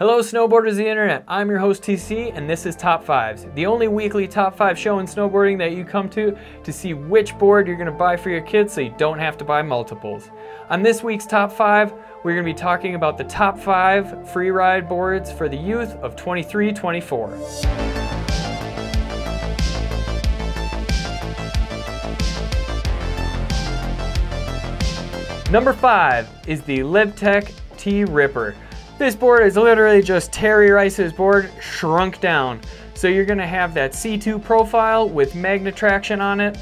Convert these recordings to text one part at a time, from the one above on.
Hello snowboarders of the internet, I'm your host TC and this is Top 5s, the only weekly Top 5 show in snowboarding that you come to see which board you're going to buy for your kids so you don't have to buy multiples. On this week's Top 5, we're going to be talking about the top 5 Freeride boards for the youth of 23-24. Number 5 is the Livtech T Ripper. This board is literally just Terry Rice's board shrunk down. So you're gonna have that C2 profile with magnet traction on it.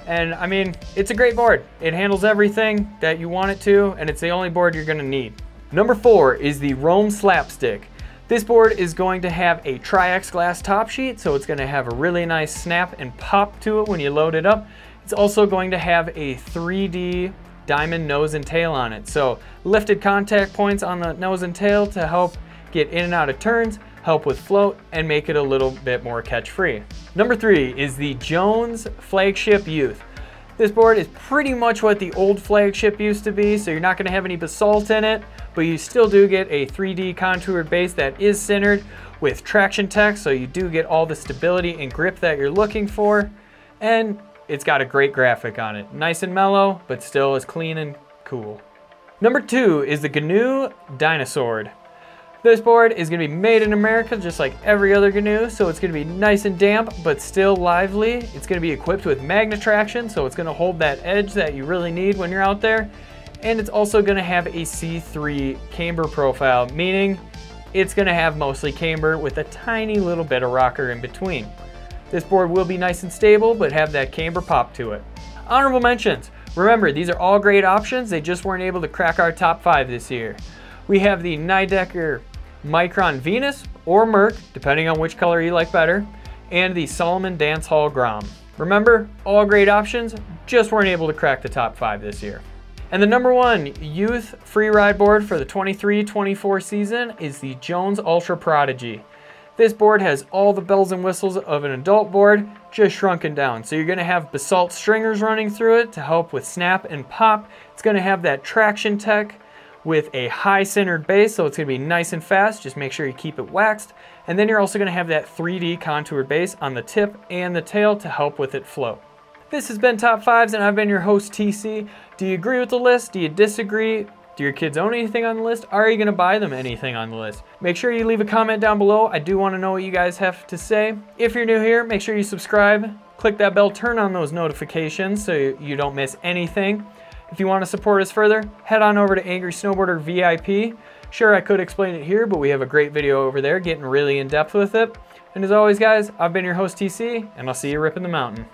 And I mean, it's a great board. It handles everything that you want it to, and it's the only board you're gonna need. Number 4 is the Rome Slapstick. This board is going to have a Tri-X glass top sheet, so it's gonna have a really nice snap and pop to it when you load it up. It's also going to have a 3D diamond nose and tail on it. So lifted contact points on the nose and tail to help get in and out of turns, help with float, and make it a little bit more catch free. Number 3 is the Jones Flagship Youth. This board is pretty much what the old Flagship used to be, so you're not gonna have any basalt in it, but you still do get a 3D contoured base that is centered with traction tech, so you do get all the stability and grip that you're looking for. And it's got a great graphic on it. Nice and mellow, but still is clean and cool. Number 2 is the GNU Dinosur. This board is gonna be made in America just like every other GNU, so it's gonna be nice and damp, but still lively. It's gonna be equipped with magnet traction, so it's gonna hold that edge that you really need when you're out there. And it's also gonna have a C3 camber profile, meaning it's gonna have mostly camber with a tiny little bit of rocker in between. This board will be nice and stable, but have that camber pop to it. Honorable mentions. Remember, these are all great options. They just weren't able to crack our top 5 this year. We have the Nidecker Micron Venus or Merc, depending on which color you like better, and the Solomon Dance Hall Grom. Remember, all great options, just weren't able to crack the top 5 this year. And the number 1 youth freeride board for the 23-24 season is the Jones Ultra Prodigy. This board has all the bells and whistles of an adult board, just shrunken down. So you're gonna have basalt stringers running through it to help with snap and pop. It's gonna have that traction tech with a high centered base, so it's gonna be nice and fast. Just make sure you keep it waxed. And then you're also gonna have that 3D contoured base on the tip and the tail to help with it float. This has been Top 5s and I've been your host TC. Do you agree with the list? Do you disagree? Do your kids own anything on the list? Are you gonna buy them anything on the list? Make sure you leave a comment down below. I do wanna know what you guys have to say. If you're new here, make sure you subscribe, click that bell, turn on those notifications so you don't miss anything. If you wanna support us further, head on over to Angry Snowboarder VIP. Sure, I could explain it here, but we have a great video over there getting really in depth with it. And as always guys, I've been your host TC, and I'll see you ripping the mountain.